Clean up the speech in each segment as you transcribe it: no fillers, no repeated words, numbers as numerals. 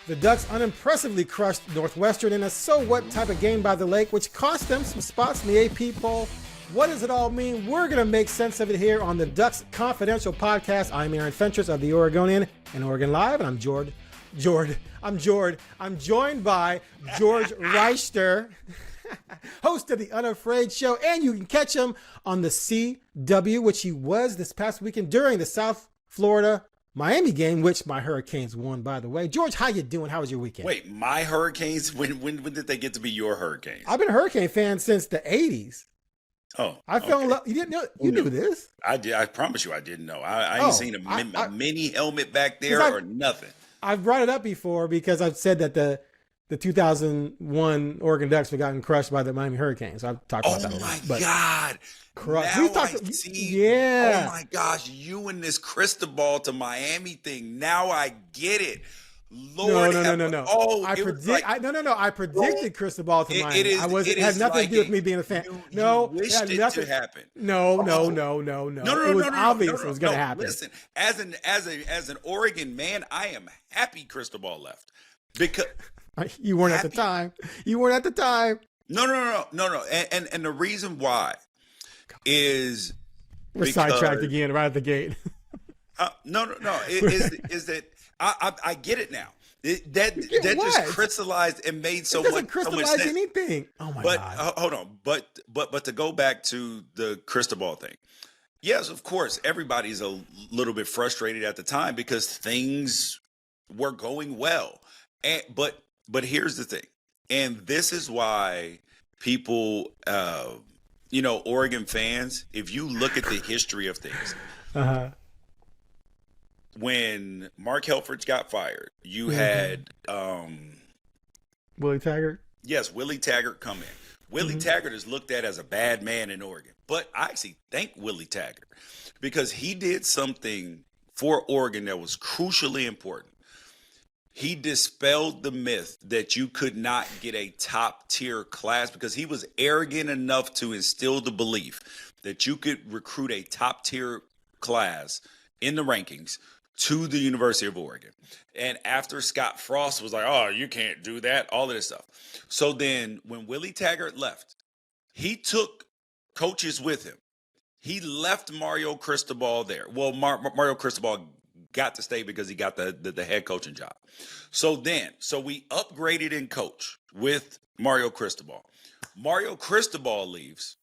The Ducks unimpressively crushed Northwestern in a so-what type of game by the lake, which cost them some spots in the AP poll. What does it all mean? We're going to make sense of it here on the Ducks Confidential Podcast. I'm Aaron Fentress of the Oregonian and OregonLive, and I'm joined by George Wrighster, host of the Unafraid Show, and you can catch him on the CW, which he was this past weekend during the South Florida Miami game, which my Hurricanes won, by the way. George, how you doing? How was your weekend? Wait, my Hurricanes? When did they get to be your Hurricanes? I've been a Hurricane fan since the 80s. Oh, I fell in love. You didn't know? You knew this? I did. I promise you, I didn't know. I ain't seen a mini helmet back there or nothing. I've brought it up before because I've said that the 2001 Oregon Ducks were gotten crushed by the Miami Hurricanes. I've talked about that a lot. Oh my God! Crushed. Now I see. Yeah. Oh my gosh! You and this crystal ball to Miami thing. Now I get it. Lord, no. Oh, I predicted crystal ball to Miami. It had nothing to do with me being a fan. You wished it to happen. No. It was obvious it was going to happen. Listen, as an Oregon man, I am happy crystal ball left because you weren't at the time. You weren't at the time. No. And the reason why is we're sidetracked again right at the gate. No. Is that I get it now. That just crystallized and made so much sense. It doesn't crystallize anything. Oh my God. Hold on. But to go back to the crystal ball thing. Yes, of course, everybody's a little bit frustrated at the time because things were going well. But here's the thing. And this is why people Oregon fans, if you look at the history of things, when Mark Helfrich got fired, you had Willie Taggart. Yes, Willie Taggart come in. Willie Taggart is looked at as a bad man in Oregon, but I actually thank Willie Taggart because he did something for Oregon that was crucially important. He dispelled the myth that you could not get a top tier class because he was arrogant enough to instill the belief that you could recruit a top tier class in the rankings to the University of Oregon. And after Scott Frost was like, oh, you can't do that, all of this stuff. So then when Willie Taggart left, he took coaches with him. He left Mario Cristobal there. Well, Mario Cristobal got to stay because he got the head coaching job. So we upgraded in coach with Mario Cristobal. Mario Cristobal leaves.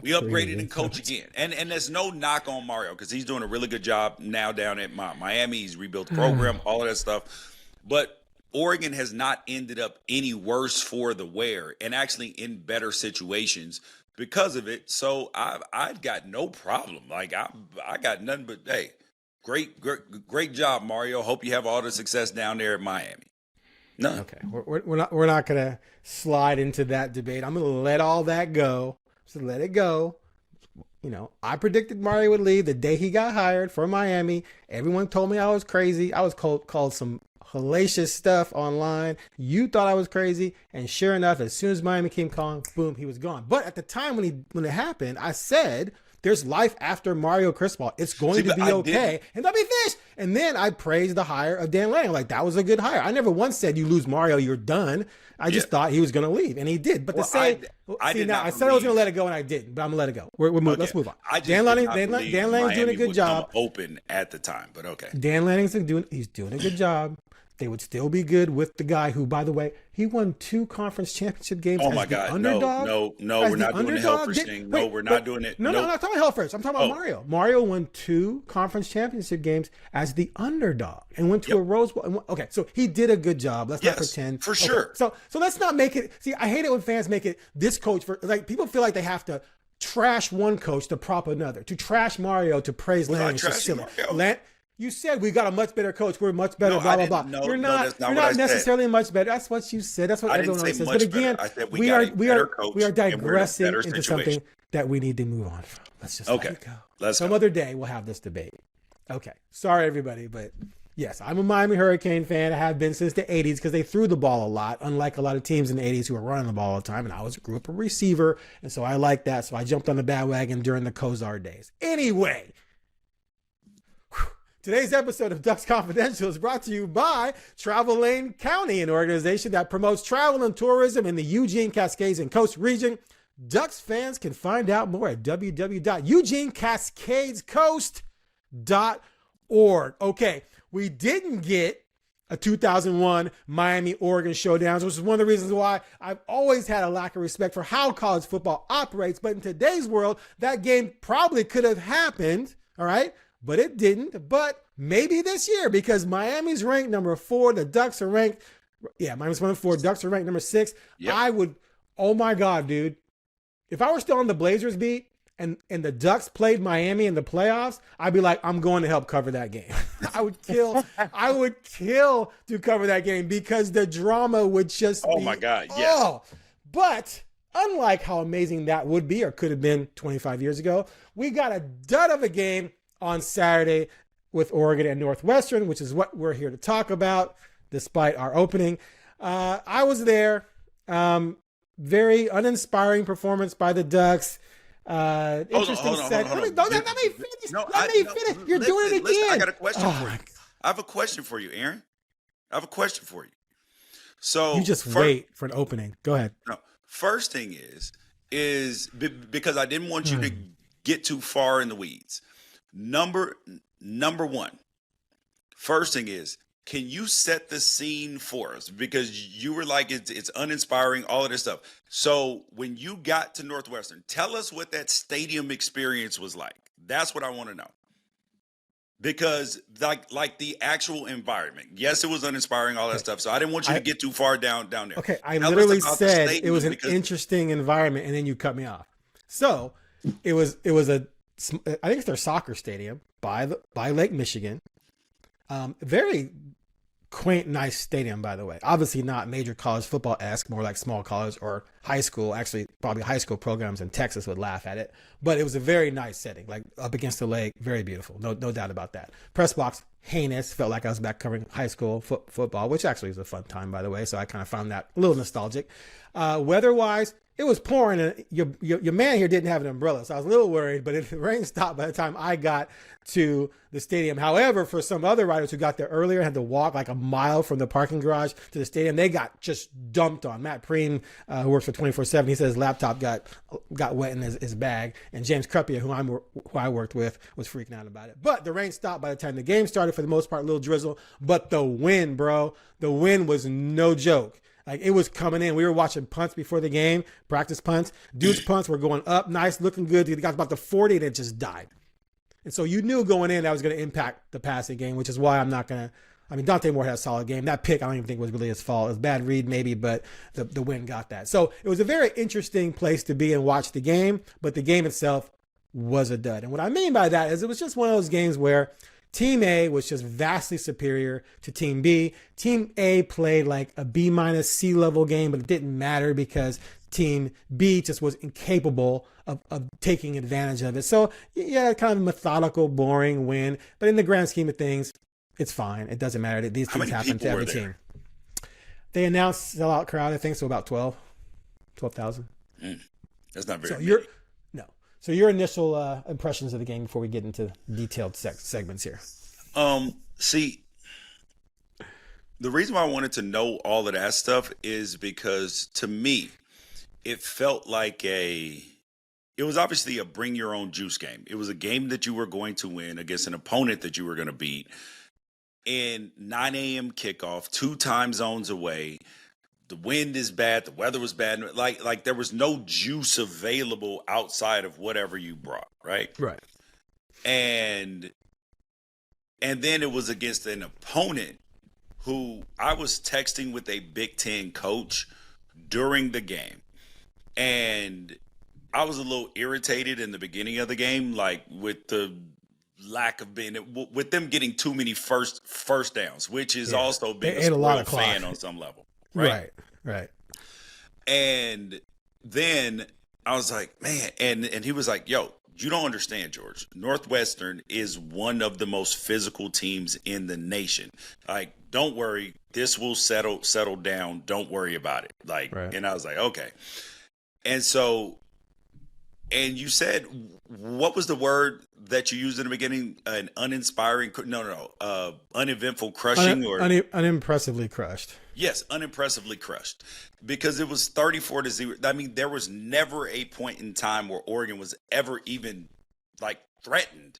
We upgraded in coach again. And there's no knock on Mario because he's doing a really good job now down at Miami. He's rebuilt the program, all of that stuff. But Oregon has not ended up any worse for the wear and actually in better situations because of it. So I've got no problem. Like I got nothing but, hey, great job, Mario. Hope you have all the success down there at Miami. No. Okay. We're not going to slide into that debate. I'm going to let all that go. So let it go. I predicted Mario would leave the day he got hired from Miami. Everyone told me I was crazy. I was called some hellacious stuff online. You thought I was crazy. And sure enough, as soon as Miami came calling, boom, he was gone. But at the time when it happened, I said, there's life after Mario Cristobal. It's going to be okay. And they'll be finished. And then I praised the hire of Dan Lanning. Like, that was a good hire. I never once said you lose Mario, you're done. I just thought he was going to leave. And he did. But I said I was going to let it go and I didn't. But I'm going to let it go. We're moving. Let's move on. Dan Lanning's doing a good job. Open at the time, but okay. Dan Lanning's doing a good job. They would still be good with the guy who, by the way, he won 2 conference championship games. Oh my God! Underdog. No, we're not doing the Helfrich thing. No, we're not doing it. No, I'm not talking about Helfrich. I'm talking about Mario. Mario won 2 conference championship games as the underdog and went to a Rose Bowl. Okay, so he did a good job. Let's not pretend. For sure. So let's not make it. See, I hate it when fans make it this coach for like people feel like they have to trash one coach to prop another, to trash Mario to praise Lanning. It's just silly. You said we got a much better coach. We're much better. Blah blah blah. You're not necessarily much better. That's what you said. That's what everyone else says. But again, we are digressing into something that we need to move on from. Let's just let it go. Some other day we'll have this debate. Okay. Sorry everybody, but yes, I'm a Miami Hurricane fan. I have been since the 80s because they threw the ball a lot, unlike a lot of teams in the 80s who were running the ball all the time. And I grew up a receiver, and so I like that. So I jumped on the bandwagon during the Kozar days. Anyway. Today's episode of Ducks Confidential is brought to you by Travel Lane County, an organization that promotes travel and tourism in the Eugene, Cascades, and Coast region. Ducks fans can find out more at www.eugenecascadescoast.org. Okay, we didn't get a 2001 Miami-Oregon showdowns, which is one of the reasons why I've always had a lack of respect for how college football operates. But in today's world, that game probably could have happened, all right? But it didn't. But maybe this year, because Miami's ranked number 4, the Ducks are ranked, Miami's 1-4, Ducks are ranked number 6. Yep. I would, oh my God, dude. If I were still on the Blazers beat and the Ducks played Miami in the playoffs, I'd be like, I'm going to help cover that game. I would kill to cover that game because the drama would just be, my God, yes. Oh. But unlike how amazing that would be or could have been 25 years ago, we got a dud of a game on Saturday with Oregon and Northwestern, which is what we're here to talk about, despite our opening. I was there. Very uninspiring performance by the Ducks. Interesting set. Let me finish. Let me finish. You're doing it again. Listen, I got a question for you. I have a question for you, Aaron. I have a question for you. So you just wait for an opening. Go ahead. No, first thing is because I didn't want you to get too far in the weeds. Number one, first thing is, can you set the scene for us? Because you were like, it's uninspiring, all of this stuff. So when you got to Northwestern, tell us what that stadium experience was like. That's what I want to know. Because like the actual environment, yes, it was uninspiring, all that stuff. So I didn't want you to get too far down there. Okay, I literally said it was an interesting environment, and then you cut me off. So it was I think it's their soccer stadium by Lake Michigan. Very quaint, nice stadium, by the way. Obviously not major college football-esque, more like small college or high school. Actually, probably high school programs in Texas would laugh at it. But it was a very nice setting, like up against the lake. Very beautiful. No doubt about that. Press box, heinous. Felt like I was back covering high school football, which actually was a fun time, by the way. So I kind of found that a little nostalgic. Weather-wise, it was pouring, and your man here didn't have an umbrella, so I was a little worried, but the rain stopped by the time I got to the stadium. However, for some other riders who got there earlier and had to walk like a mile from the parking garage to the stadium, they got just dumped on. Matt Preem, who works for 24/7, he said his laptop got wet in his bag, and James Crepia, who I worked with, was freaking out about it. But the rain stopped by the time the game started, for the most part, a little drizzle. But the wind, bro, the wind was no joke. Like, it was coming in. We were watching punts before the game, practice punts. Dude's punts were going up, nice, looking good. He got about the 40, and it just died. And so you knew going in that was going to impact the passing game, which is why I'm not going to. I mean, Dante Moore had a solid game. That pick, I don't even think was really his fault. It was a bad read maybe, but the wind got that. So it was a very interesting place to be and watch the game, but the game itself was a dud. And what I mean by that is it was just one of those games where Team A was just vastly superior to Team B. Team A played like a B- C level game, but it didn't matter because Team B just was incapable of taking advantage of it. So yeah, kind of a methodical, boring win. But in the grand scheme of things, it's fine. It doesn't matter. These things happen to every team. They announced sellout crowd, I think, so about 12,000. That's not very many. So your initial impressions of the game before we get into detailed segments here. See, the reason why I wanted to know all of that stuff is because to me, it felt like it was obviously a bring your own juice game. It was a game that you were going to win against an opponent that you were going to beat. In 9 a.m. kickoff, 2 time zones away. The wind is bad. The weather was bad. Like there was no juice available outside of whatever you brought, right? Right. And then it was against an opponent who I was texting with a Big Ten coach during the game. And I was a little irritated in the beginning of the game, like with the lack of with them getting too many first downs, which is also being a spoiled fan on some level. Right. And then I was like, man, and he was like, yo, you don't understand, George. Northwestern is one of the most physical teams in the nation. Like, don't worry, this will settle down. Don't worry about it. Like, right. And I was like, okay. And so And you said, what was the word that you used in the beginning? An uninspiring, uneventful crushing, or Unimpressively crushed. yes, unimpressively crushed, because it was 34-0. I mean, there was never a point in time where Oregon was ever even like threatened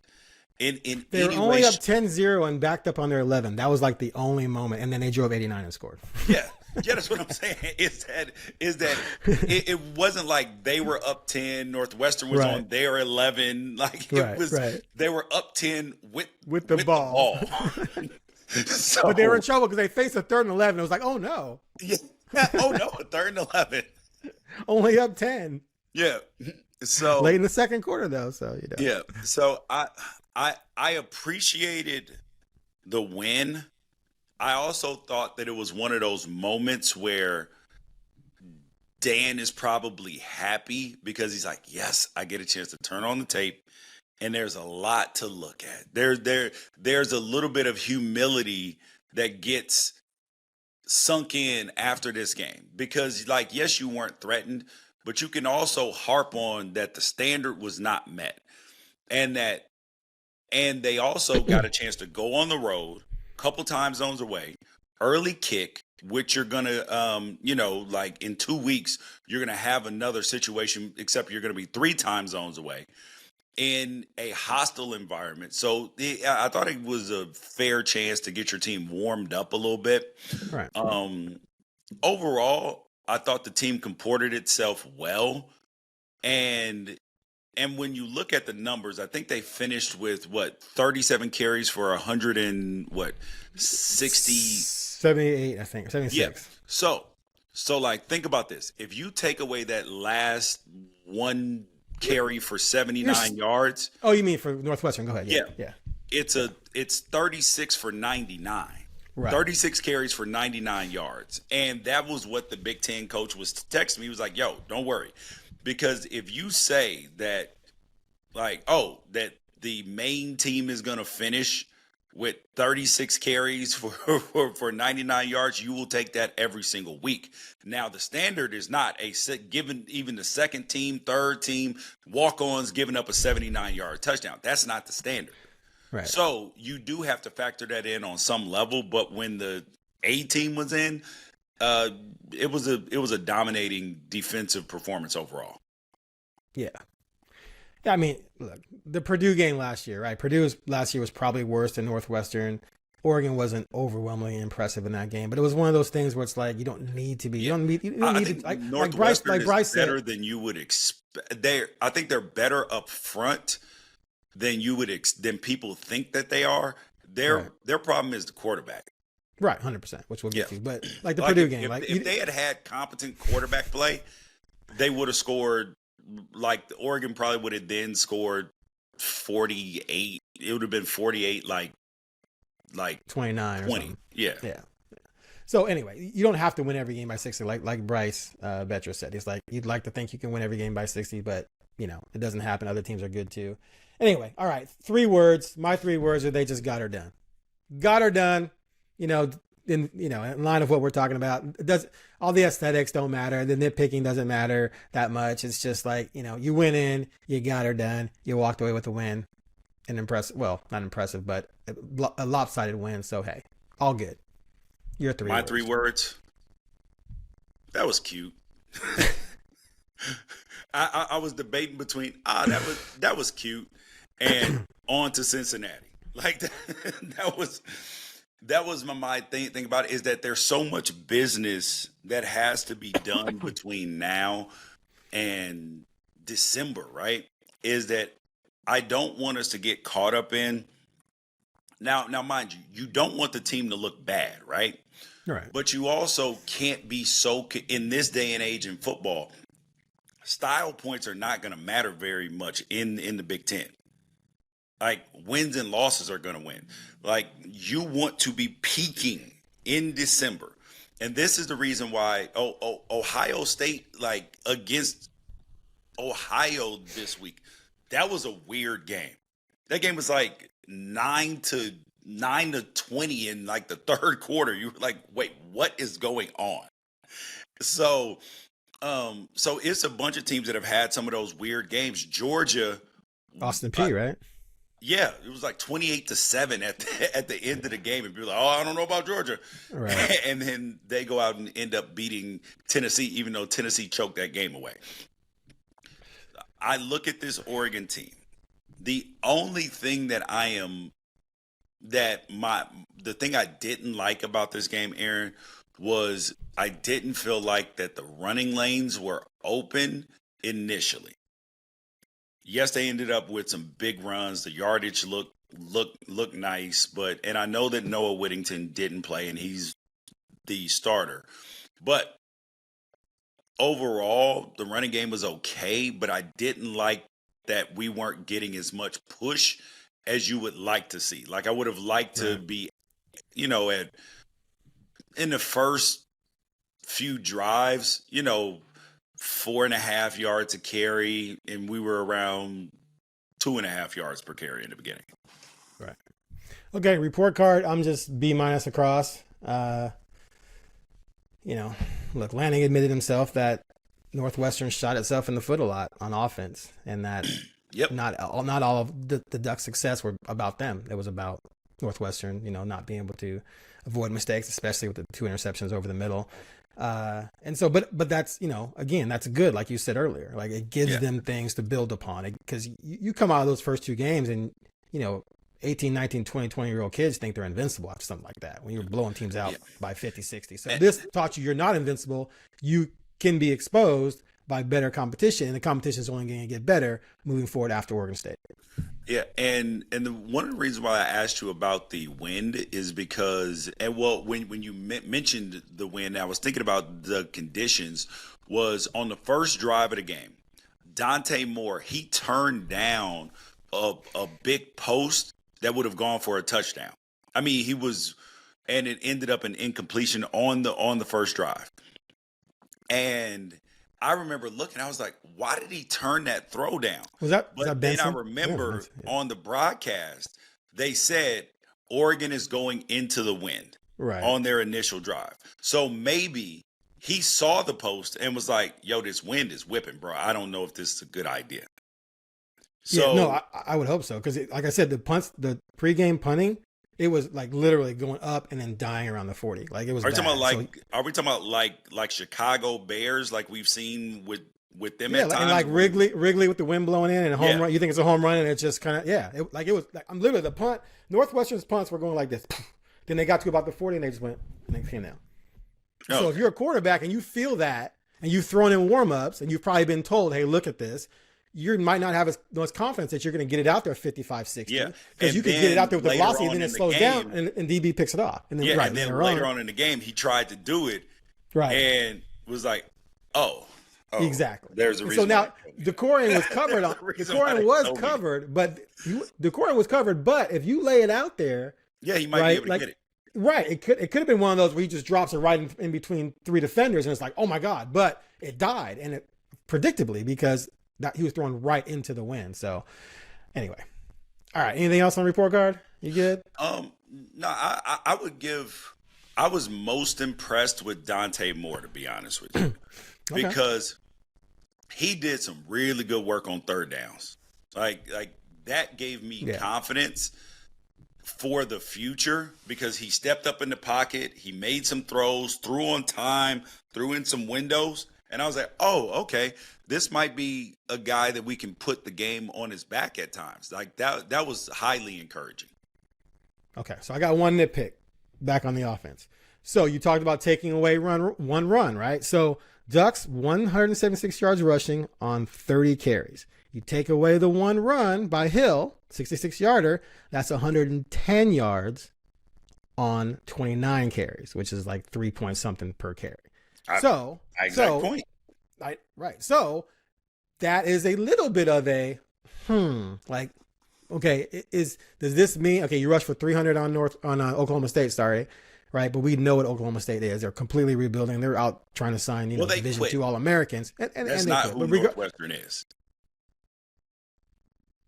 in They were any way. only up 10-0 and backed up on their 11. That was like the only moment, and then they drove 89 and scored. Yeah, yeah, that's what I'm saying. Is that it wasn't like they were up 10, Northwestern was Right. on their 11. Like Right, it was, right. they were up 10 With the ball. So, But they were in trouble because they faced a 3rd and 11. It was like, oh no, yeah. Oh no, a 3rd and 11. only up 10. Yeah. So Late in the second quarter though, so you know. yeah. So I appreciated the win. I also thought that it was one of those moments where Dan is probably happy because he's like, yes, I get a chance to turn on the tape, and there's a lot to look at. There's a little bit of humility that gets sunk in after this game, because like, yes, you weren't threatened, but you can also harp on that the standard was not met, and they also got a chance to go on the road, couple time zones away, early kick, which you're gonna like in 2 weeks you're gonna have another situation, except you're gonna be 3 time zones away in a hostile environment. So I thought it was a fair chance to get your team warmed up a little bit. Right. Overall, I thought the team comported itself well, and when you look at the numbers, I think they finished with 37 carries for 100 and 60. 78, I think, 76. Yeah. So like, think about this. If you take away that last one carry for 79 yards, Oh, you mean for Northwestern? Go ahead. Yeah. it's 36 for 99. Right. 36 carries for 99 yards. And that was what the Big Ten coach was texting me. He was like, yo, don't worry. Because if you say that, like, that the main team is going to finish with 36 carries for 99 yards, you will take that every single week. Now, the standard is not given even the second team, third team, walk-ons giving up a 79-yard touchdown. That's not the standard. Right. So you do have to factor that in on some level. But when the A team was in, it was a dominating defensive performance overall. Yeah. Yeah, I mean, look, the Purdue game last year, right? Last year was probably worse than Northwestern. Oregon wasn't overwhelmingly impressive in that game, but it was one of those things where it's like you don't need to be. You don't need to. Like Bryce better said, than you would expect. I think they're better up front than you would than people think that they are. Their problem is the quarterback. Right, 100%, which we'll get to. But like the Like Purdue if, game, if they had competent quarterback play, they would have scored. Like Oregon probably would have then scored 48. It would have been 48, like 29 or 20. something. Yeah. So anyway, you don't have to win every game by 60, like Bryce Betcher said. He's like, you'd like to think you can win every game by 60, but it doesn't happen. Other teams are good too. Anyway, all right, 3 words. My 3 words are they just got her done. Got her done. In line of what we're talking about. All the aesthetics don't matter. The nitpicking doesn't matter that much. It's just like, you went in, you got her done, you walked away with a win. An impressive, well, not impressive, but a lopsided win. So hey, all good. Your 3 words. 3 words. That was cute. I was debating between that was cute and on to Cincinnati. Like that was my thing about it, is that there's so much business that has to be done between now and December, right? Is that I don't want us to get caught up in now, mind you don't want the team to look bad, right? Right. But you also can't be so, in this day and age in football, style points are not going to matter very much in the Big Ten. Like, wins and losses are going to win. Like, you want to be peaking in December. And this is the reason why Ohio State, like, against Ohio this week, that was a weird game. That game was like 9 to 20 in like the third quarter. You were like, wait, what is going on? So So it's a bunch of teams that have had some of those weird games. Georgia, Austin P, right? Yeah, it was like 28-7 at the end of the game, and people were like, "Oh, I don't know about Georgia," Right. and then they go out and end up beating Tennessee, even though Tennessee choked that game away. I look at this Oregon team. The only thing the thing I didn't like about this game, Aaron, was I didn't feel like that the running lanes were open initially. Yes, they ended up with some big runs. The yardage looked nice, and I know that Noah Whittington didn't play and he's the starter. But overall, the running game was okay, but I didn't like that we weren't getting as much push as you would like to see. Like, I would have liked to be, in the first few drives, 4.5 yards a carry, and we were around 2.5 yards per carry in the beginning. Right. Okay, report card. I'm just B- across. Look, Lanning admitted himself that Northwestern shot itself in the foot a lot on offense, and that not all of the Ducks' success were about them. It was about Northwestern, not being able to avoid mistakes, especially with the 2 interceptions over the middle. And so, but that's, again, that's good. Like you said earlier, like it gives them things to build upon it, because you come out of those first 2 games and, 18, 19, 20, 20-year-old kids think they're invincible after something like that, when you're blowing teams out by 50, 60. So this taught you're not invincible. You can be exposed by better competition, and the competition is only going to get better moving forward after Oregon State. Yeah, and one of the reasons why I asked you about the wind is because, when you mentioned the wind, I was thinking about the conditions. Was on the first drive of the game, Dante Moore, he turned down a big post that would have gone for a touchdown. I mean, and it ended up an incompletion on the first drive. And I remember looking, I was like, why did he turn that throw down? Was that then Benson? I remember on the broadcast, they said Oregon is going into the wind on their initial drive. So maybe he saw the post and was like, yo, this wind is whipping, bro. I don't know if this is a good idea. So I would hope so. Because like I said, the pregame punting, it was like literally going up and then dying around the 40. Like it was. Are we talking about like Chicago Bears, like we've seen with them at times? And like Wrigley with the wind blowing in and a home run. You think it's a home run, and it's just kind of I'm literally the punt. Northwestern's punts were going like this. Then they got to about the 40 and they just went and they came down. Oh. So if you're a quarterback and you feel that, and you've thrown in warm-ups, and you've probably been told, hey, look at this, you might not have as much confidence that you're going to get it out there 55, 60. Yeah. Because you could get it out there with the velocity, and then it slows down, and DB picks it off. And then, and then later on in the game, he tried to do it, and was like, oh. Exactly. There's a reason. So now, Decorian was covered. Decorian was covered, but Decorian was covered. But if you lay it out there, he might be able to get it. Right. It could have been one of those where he just drops it right in between 3 defenders, and it's like, oh my God. But it died, and it predictably, because he was thrown right into the wind. So anyway. All right. Anything else on report card? You good? No, I would give, I was most impressed with Dante Moore, to be honest with you, because he did some really good work on third downs. Like that gave me confidence for the future, because he stepped up in the pocket. He made some throws, threw on time, threw in some windows. And I was like, oh, okay, this might be a guy that we can put the game on his back at times. Like that was highly encouraging. Okay, so I got one nitpick back on the offense. So you talked about taking away one run, right? So Ducks, 176 yards rushing on 30 carries. You take away the one run by Hill, 66-yarder, that's 110 yards on 29 carries, which is like 3 point something per carry. Point. Right. So that is a little bit of a okay, does this mean, okay, you rushed for 300 on Oklahoma State, sorry, right? But we know what Oklahoma State is. They're completely rebuilding. They're out trying to sign, Division II All-Americans. And that's not who Northwestern is.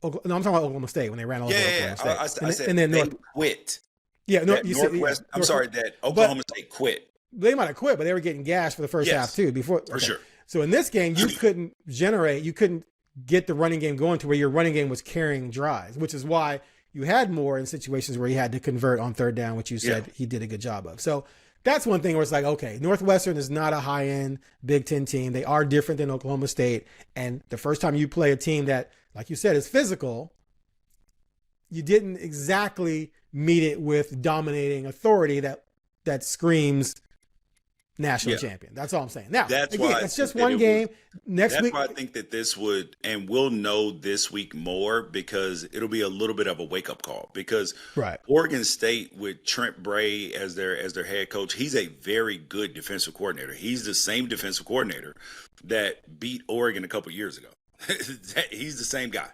No, I'm talking about Oklahoma State when they ran all over Oklahoma State. I said they quit. Yeah, no, that Oklahoma State quit. They might have quit, but they were getting gashed for the first half too. For sure. So in this game, you couldn't get the running game going to where your running game was carrying drives, which is why you had more in situations where he had to convert on third down, which you said he did a good job of. So that's one thing where it's like, okay, Northwestern is not a high-end Big Ten team. They are different than Oklahoma State. And the first time you play a team that, like you said, is physical, you didn't exactly meet it with dominating authority that screams national champion. That's all I'm saying. Now, that's again, why it's just one game. Next week, that's why I think that this would, and we'll know this week more because it'll be a little bit of a wake up call. Because Oregon State with Trent Bray as their head coach, he's a very good defensive coordinator. He's the same defensive coordinator that beat Oregon a couple years ago. He's the same guy.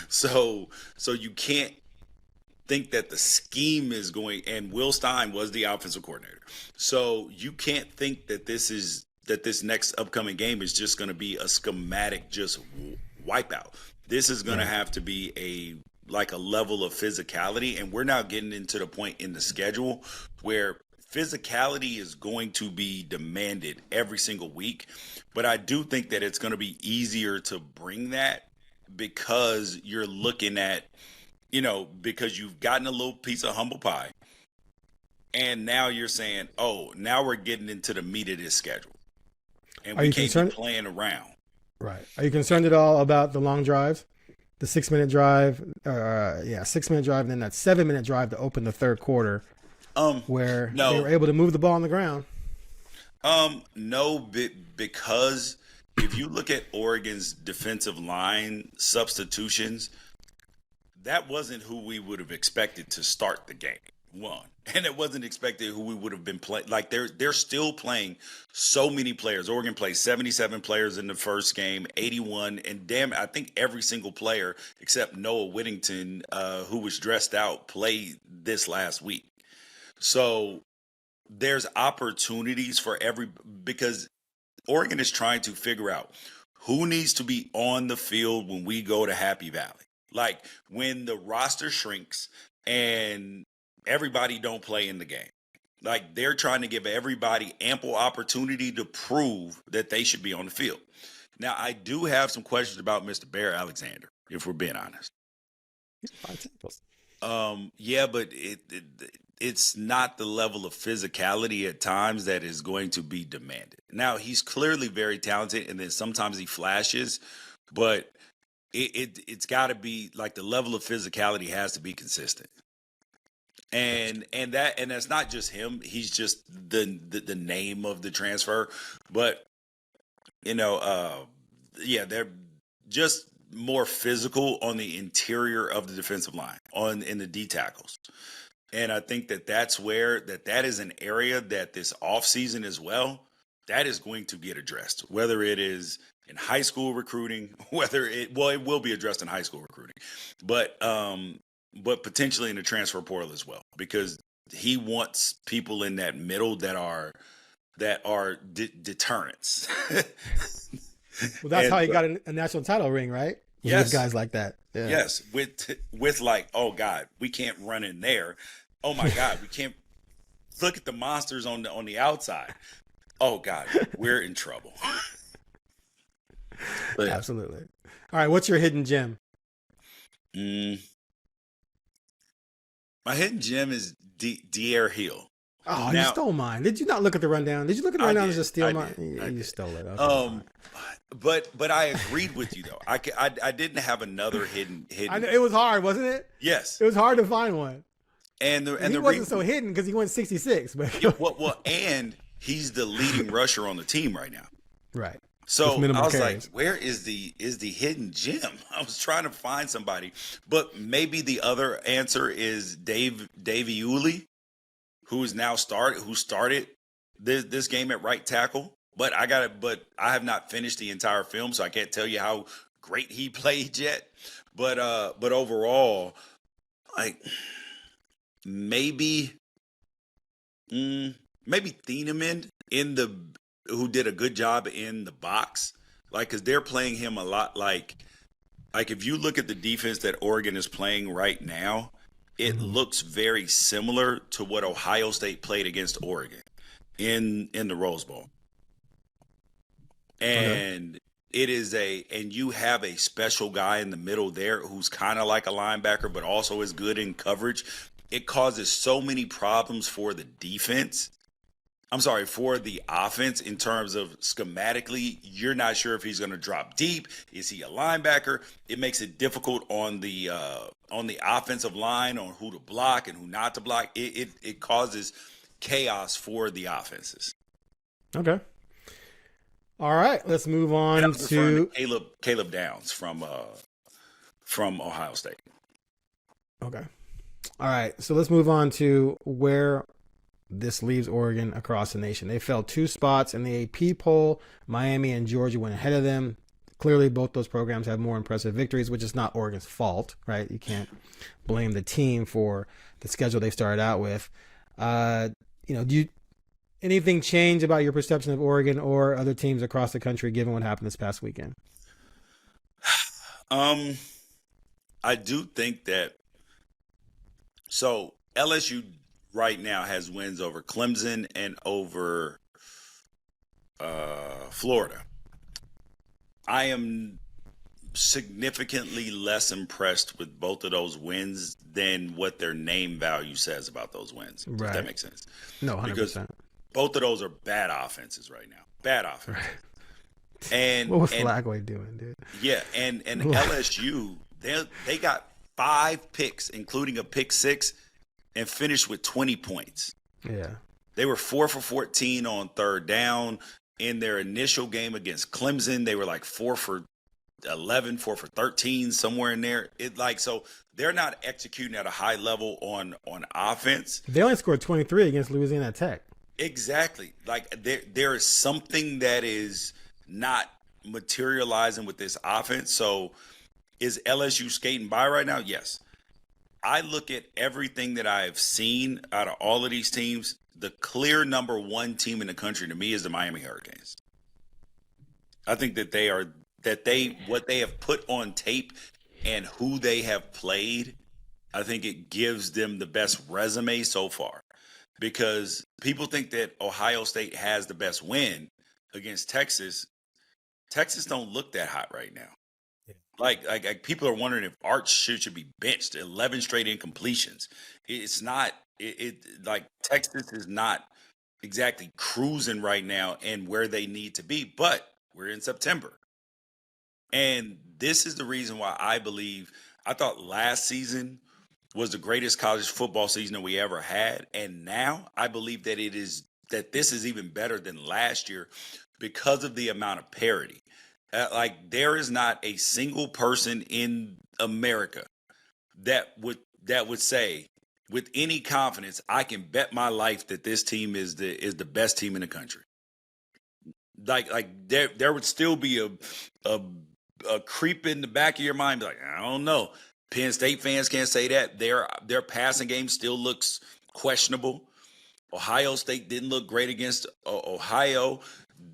So you can't think that the scheme is going, and Will Stein was the offensive coordinator. So you can't think that this next upcoming game is just going to be a schematic just wipeout. This is going to have to be a level of physicality, and we're now getting into the point in the schedule where physicality is going to be demanded every single week. But I do think that it's going to be easier to bring that because you're looking at, because you've gotten a little piece of humble pie, and now you're saying, oh, now we're getting into the meat of this schedule, and we can't be playing around. Right. Are you concerned at all about the long drives, the 6-minute drive? 6-minute drive, and then that 7-minute drive to open the third quarter, where they were able to move the ball on the ground? No, because if you look at Oregon's defensive line substitutions, that wasn't who we would have expected to start the game. One. And it wasn't expected who we would have been playing. Like they're still playing so many players. Oregon played 77 players in the first game, 81, and I think every single player except Noah Whittington, who was dressed out, played this last week. So there's opportunities for because Oregon is trying to figure out who needs to be on the field when we go to Happy Valley. Like when the roster shrinks and everybody don't play in the game. Like they're trying to give everybody ample opportunity to prove that they should be on the field. Now, I do have some questions about Mr. Bear Alexander, if we're being honest. But it's not the level of physicality at times that is going to be demanded. Now, he's clearly very talented, and then sometimes he flashes, but it's got to be like the level of physicality has to be consistent. And that's not just him. He's just the name of the transfer, but they're just more physical on the interior of the defensive line, in the D tackles. And I think that's where that is an area that this offseason as well, that is going to get addressed, whether it is in high school recruiting, it will be addressed in high school recruiting, but potentially in the transfer portal as well, because he wants people in that middle that are deterrents. Well, that's how he got a national title ring, right? Yes. With guys like that. Yeah. Yes. With like, oh God, we can't run in there. Oh my God, we can't look at the monsters on the outside. Oh God, we're in trouble. But, absolutely. All right, what's your hidden gem? My hidden gem is De'Aaron Hill. Oh, you stole mine. Did you not look at the rundown? Did you look at the rundown and just steal mine? You stole it. Okay, but I agreed with you though. I didn't have another hidden. It was hard, wasn't it? Yes, it was hard to find one. And he wasn't so hidden because he went 66. But and he's the leading rusher on the team right now. Right. So I was like, where is the hidden gem? I was trying to find somebody, but maybe the other answer is Davey Uli, who started this game at right tackle. But I have not finished the entire film, so I can't tell you how great he played yet. But overall, like maybe Thieneman who did a good job in the box, like, because they're playing him a lot like if you look at the defense that Oregon is playing right now, it looks very similar to what Ohio State played against Oregon in the Rose Bowl. Okay. And and you have a special guy in the middle there who's kind of like a linebacker, but also is good in coverage. It causes so many problems for the defense. I'm sorry, for the offense in terms of schematically, you're not sure if he's going to drop deep. Is he a linebacker? It makes it difficult on the offensive line on who to block and who not to block. It causes chaos for the offenses. Okay. All right. Let's move And I on was referring to to Caleb Downs from Ohio State. Okay. All right. So let's move on to where this leaves Oregon across the nation. They fell 2 spots in the AP poll. Miami and Georgia went ahead of them. Clearly, both those programs have more impressive victories, which is not Oregon's fault, right? You can't blame the team for the schedule they started out with. Do anything change about your perception of Oregon or other teams across the country given what happened this past weekend? I do think that LSU right now has wins over Clemson and over Florida. I am significantly less impressed with both of those wins than what their name value says about those wins. Does Right. that make sense? No, 100%. Because both of those are bad offenses right now. Bad offenses. Right. And what was Flacco doing, dude? Yeah, and LSU, they got 5 picks, including a pick 6, and finished with 20 points. Yeah. They were 4 for 14 on third down. In their initial game against Clemson, they were like 4 for 11, 4 for 13, somewhere in there. So they're not executing at a high level on offense. They only scored 23 against Louisiana Tech. Exactly. Like there is something that is not materializing with this offense. So is LSU skating by right now? Yes. I look at everything that I've seen out of all of these teams. The clear number 1 team in the country to me is the Miami Hurricanes. I think that what they have put on tape and who they have played, I think it gives them the best resume so far. Because people think that Ohio State has the best win against Texas. Texas don't look that hot right now. Yeah. Like people are wondering if Arch should be benched. 11 straight incompletions. It's not. Like Texas is not exactly cruising right now and where they need to be. But we're in September, and this is the reason why I thought last season was the greatest college football season that we ever had. And now I believe that this is even better than last year because of the amount of parity. There is not a single person in America that would say with any confidence, I can bet my life that this team is the best team in the country. There would still be a creep in the back of your mind, like, I don't know. Penn State fans can't say that. Their passing game still looks questionable. Ohio State didn't look great against Ohio.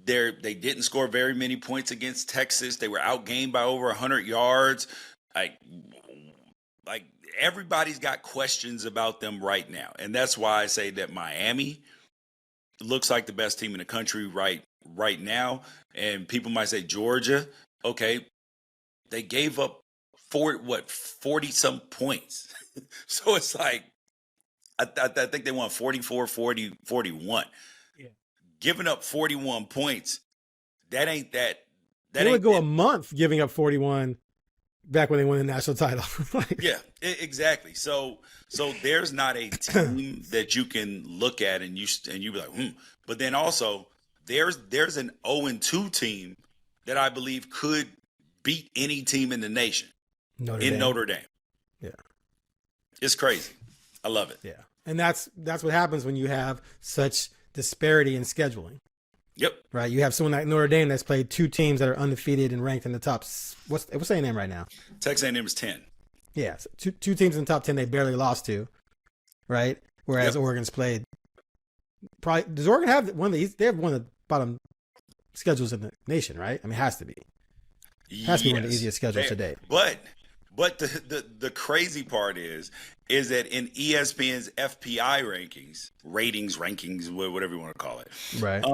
They didn't score very many points against Texas. They were outgained by over 100 yards. Like everybody's got questions about them right now. And that's why I say that Miami looks like the best team in the country right now. And people might say Georgia, okay, they gave up 40 some points. So it's like, I think they won 44, 40, 41. Yeah. Giving up 41 points, that ain't that. They would go a month giving up 41 back when they won the national title. Yeah, exactly. So there's not a team that you can look at and you be like, But then also there's an 0-2 team that I believe could beat any team in the nation. Notre Dame. Yeah. It's crazy. I love it. Yeah. And that's what happens when you have such disparity in scheduling. Yep. Right. You have someone like Notre Dame that's played 2 teams that are undefeated and ranked in the top. What's their name right now? Texas A&M is 10. Yeah. So two teams in the top 10 they barely lost to. Right. Whereas Oregon's played. Probably does Oregon have one of these? They have one of the bottom schedules in the nation, right? I mean, it has to be. It has to be one of the easiest schedules to date. But the crazy part is that in ESPN's FPI rankings, whatever you want to call it, right?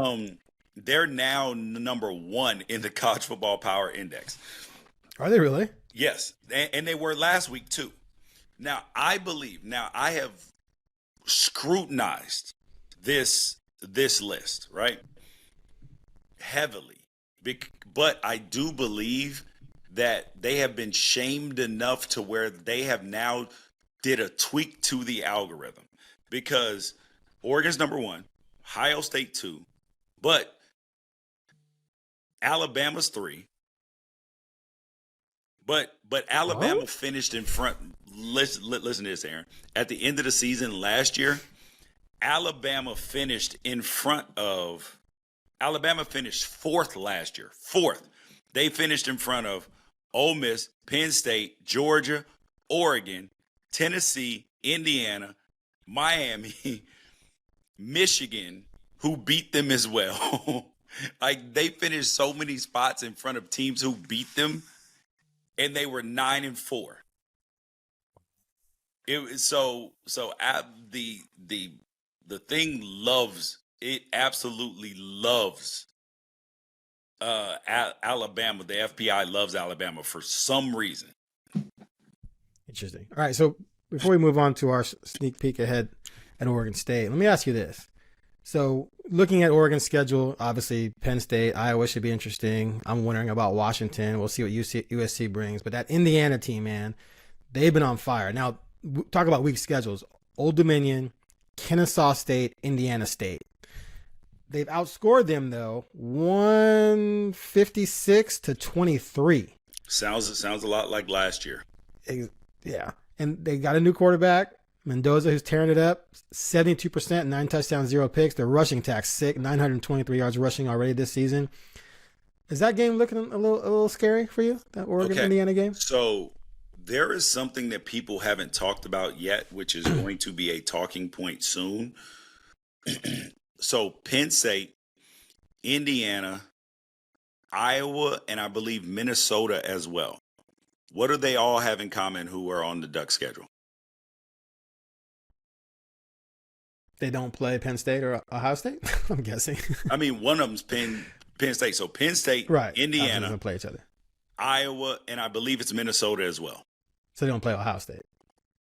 They're now number 1 in the college football power index. Are they really? Yes, and they were last week too. Now I have scrutinized this list, right, heavily, but I do believe that they have been shamed enough to where they have now did a tweak to the algorithm, because Oregon's number 1, Ohio State 2, but Alabama's 3. But Alabama finished in front. Listen to this, Aaron. At the end of the season last year, Alabama finished 4th last year. 4th. They finished in front of Ole Miss, Penn State, Georgia, Oregon, Tennessee, Indiana, Miami, Michigan, who beat them as well. Like, they finished so many spots in front of teams who beat them, and they were 9-4. It was the thing loves it, absolutely loves Alabama. The FPI loves Alabama for some reason. Interesting. All right, so before we move on to our sneak peek ahead at Oregon State, let me ask you this. So looking at Oregon's schedule, obviously Penn State, Iowa should be interesting. I'm wondering about Washington. We'll see what USC brings. But that Indiana team, man, they've been on fire. Now, talk about weak schedules. Old Dominion, Kennesaw State, Indiana State. They've outscored them, though, 156-23. Sounds a lot like last year. Yeah. And they got a new quarterback, Mendoza, who's tearing it up. 72%, 9 touchdowns, 0 picks. Their rushing attack's sick, 923 yards rushing already this season. Is that game looking a little scary for you, that Oregon-Indiana game? So there is something that people haven't talked about yet, which is going to be a talking point soon. So Penn State, Indiana, Iowa, and I believe Minnesota as well. What do they all have in common who are on the Duck schedule? They don't play Penn State or Ohio State, I'm guessing. I mean, one of them's Penn State. So Penn State, right. Indiana, don't play each other. Iowa, and I believe it's Minnesota as well. So they don't play Ohio State.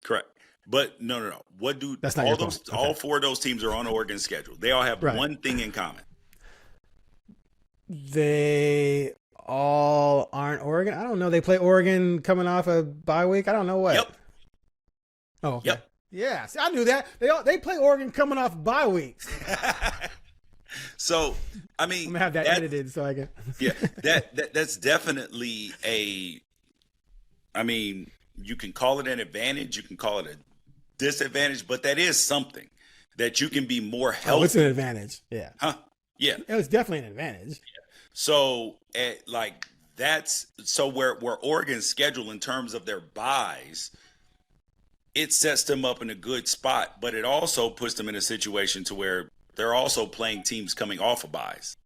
Correct. But no. What do That's not all 4 of those teams are on Oregon's schedule? They all have one thing in common. They all aren't Oregon. I don't know. They play Oregon coming off a bye week. I don't know what. Yep. Oh, okay. Yep. Yeah, see, I knew that. They play Oregon coming off bye weeks. So, I mean, I'm gonna have that edited so I can. Yeah, that's definitely a. I mean, you can call it an advantage, you can call it a disadvantage, but that is something that you can be more healthy. Oh, it's an advantage. Yeah. Huh? Yeah. It was definitely an advantage. Yeah. So, where Oregon's schedule in terms of their buys, it sets them up in a good spot, but it also puts them in a situation to where they're also playing teams coming off of buys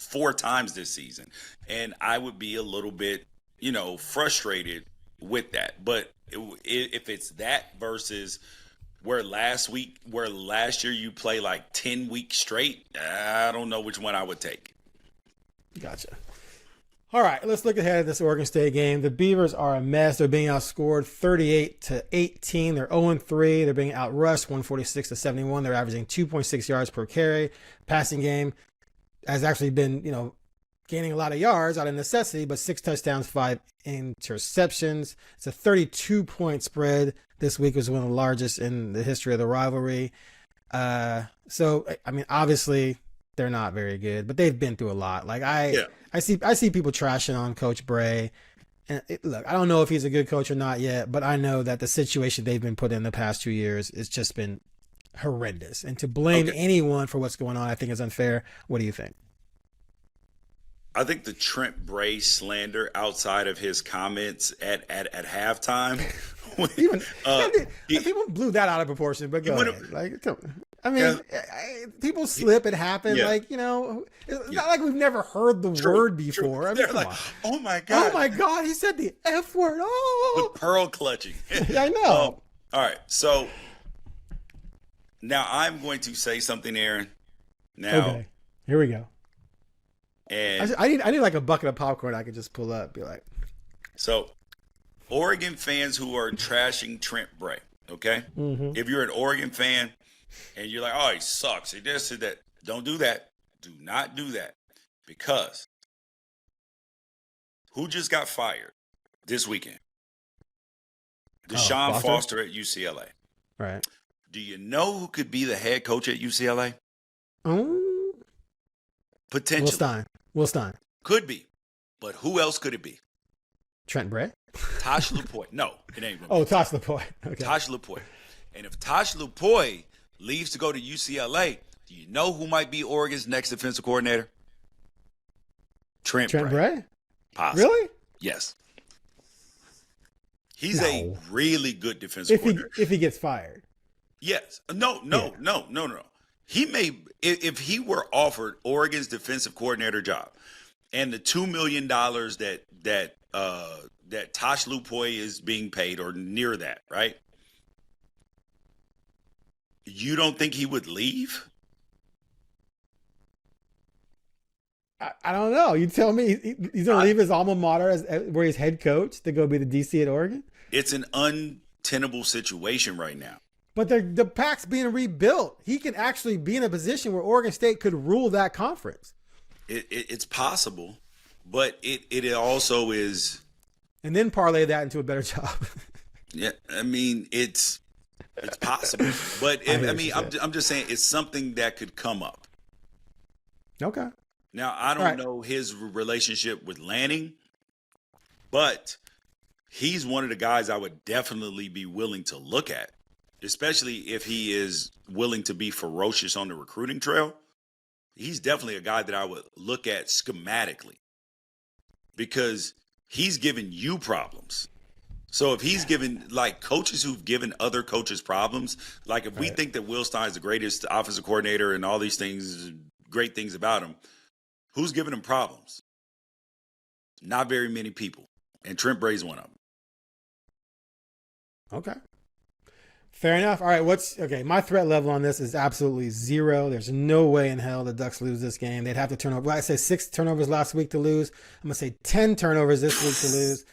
4 times this season. And I would be a little bit, frustrated with that. But if it's that versus where last year you play like 10 weeks straight, I don't know which one I would take. Gotcha. All right, let's look ahead at this Oregon State game. The Beavers are a mess. They're being outscored 38-18. They're 0-3. They're being outrushed 146-71. They're averaging 2.6 yards per carry. Passing game has actually been, gaining a lot of yards out of necessity, but 6 touchdowns, 5 interceptions. It's a 32-point spread. This week was one of the largest in the history of the rivalry. So, I mean, obviously they're not very good, but they've been through a lot. Like I see people trashing on Coach Bray. And look, I don't know if he's a good coach or not yet, but I know that the situation they've been put in the past 2 years has just been horrendous. And to blame anyone for what's going on, I think is unfair. What do you think? I think the Trent Bray slander outside of his comments at halftime, people blew that out of proportion. But go ahead. Like, I mean, people slip. It happened. Yeah. Like, it's not like we've never heard the word before. I mean, they're like, oh my god, he said the F word. Oh, the pearl clutching. Yeah, I know. All right, so now I'm going to say something, Aaron. Now, okay. Here we go. And I need like a bucket of popcorn I could just pull up, be like. So, Oregon fans who are trashing Trent Bray, okay? If you're an Oregon fan and you're like, oh, he sucks, he this, he that, don't do that. Do not do that. Because who just got fired this weekend? Deshaun Foster at UCLA. Right. Do you know who could be the head coach at UCLA? Potentially. Will Stein. Could be. But who else could it be? Trent Bray? Tosh Lupoy. No, it ain't. Tosh Lupoy. Okay. Tosh Lupoy. And if Tosh Lupoy leaves to go to UCLA, do you know who might be Oregon's next defensive coordinator? Trent Bray? Possibly. Really? Yes. He's a really good defensive coordinator. If he gets fired. Yes. No. He may, if he were offered Oregon's defensive coordinator job and the $2 million that Tosh Lupoy is being paid or near that, right? You don't think he would leave? I don't know. You tell me. He's going to leave his alma mater where he's head coach to go be the DC at Oregon? It's an untenable situation right now. But the Pac's being rebuilt. He can actually be in a position where Oregon State could rule that conference. It's possible, but it also is. And then parlay that into a better job. Yeah, I mean it's possible, but I'm just saying it's something that could come up. Okay. Now I don't know his relationship with Lanning, but he's one of the guys I would definitely be willing to look at. Especially if he is willing to be ferocious on the recruiting trail. He's definitely a guy that I would look at schematically because he's given you problems. So if he's given, like, coaches who've given other coaches problems, like if we think that Will Stein's the greatest offensive coordinator and all these things, great things about him, who's giving him problems? Not very many people. And Trent Bray's one of them. Okay. Fair enough. All right. My threat level on this is absolutely 0. There's no way in hell the Ducks lose this game. They'd have to turn over. Well, I said 6 turnovers last week to lose. I'm going to say 10 turnovers this week to lose.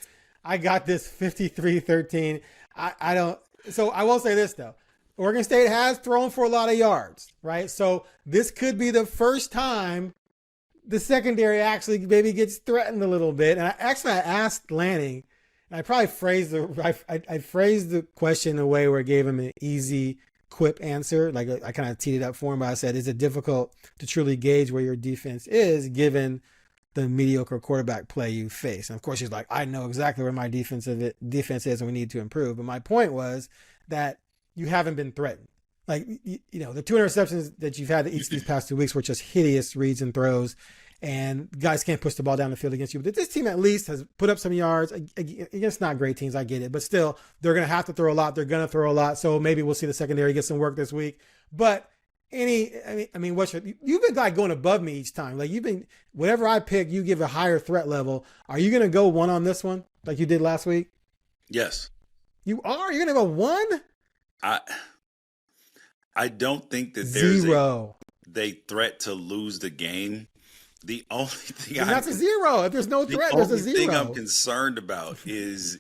I got this 53-13. I don't. So I will say this, though. Oregon State has thrown for a lot of yards, right? So this could be the first time the secondary actually maybe gets threatened a little bit. And I asked Lanning, I probably phrased the question in a way where it gave him an easy, quip answer. Like I kind of teed it up for him, but I said, is it difficult to truly gauge where your defense is given the mediocre quarterback play you face? And of course, he's like, I know exactly where my defense is and we need to improve. But my point was that you haven't been threatened. Like, the 2 interceptions that you've had each these past 2 weeks were just hideous reads and throws. And guys can't push the ball down the field against you. But this team at least has put up some yards against not great teams. I get it. But still, they're going to have to throw a lot. They're going to throw a lot. So maybe we'll see the secondary get some work this week. But you've been like going above me each time. Like whatever I pick, you give a higher threat level. Are you going to go 1 on this one like you did last week? Yes. You are? You're going to go 1? I don't think that there's 0. They threat to lose the game. The only thing that's a 0. If there's no threat, there's a 0. The only thing I'm concerned about is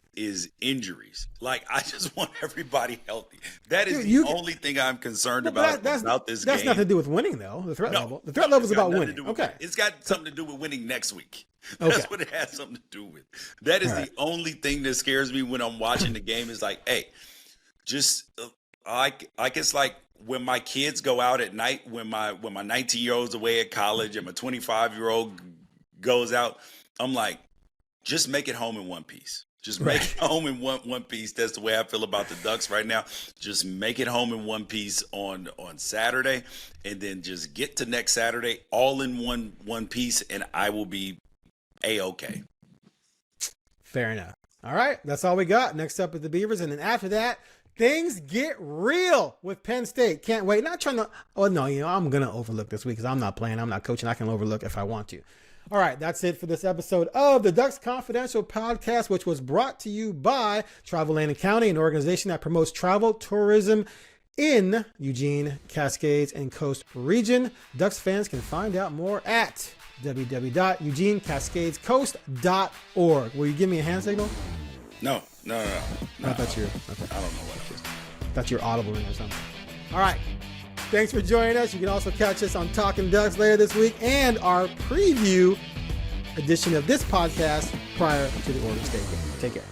injuries. Like, I just want everybody healthy. That is the only thing I'm concerned about this game. That's nothing to do with winning, though. The threat level. The threat level is about winning. Okay. It's got something to do with winning next week. That's what it has something to do with. That is the only thing that scares me when I'm watching the game is like, hey, just like it's like when my kids go out at night, when my 19-year-old's away at college and my 25-year-old goes out, I'm like, just make it home in one piece. Just make it home in one piece. That's the way I feel about the Ducks right now. Just make it home in one piece on Saturday, and then just get to next Saturday all in one piece, and I will be A-okay. Fair enough. All right, that's all we got. Next up is the Beavers, and then after that, things get real with Penn State. Can't wait. Not trying to. Oh no, I'm gonna overlook this week because I'm not playing. I'm not coaching. I can overlook if I want to. All right, that's it for this episode of the Ducks Confidential podcast, which was brought to you by Travel Land County, an organization that promotes travel tourism in Eugene, Cascades, and Coast region. Ducks fans can find out more at www.eugenecascadescoast.org. Will you give me a hand signal? No. I thought you were. Okay. I don't know what it is. Thought you were audible or something. All right. Thanks for joining us. You can also catch us on Talking Ducks later this week and our preview edition of this podcast prior to the Oregon State game. Take care.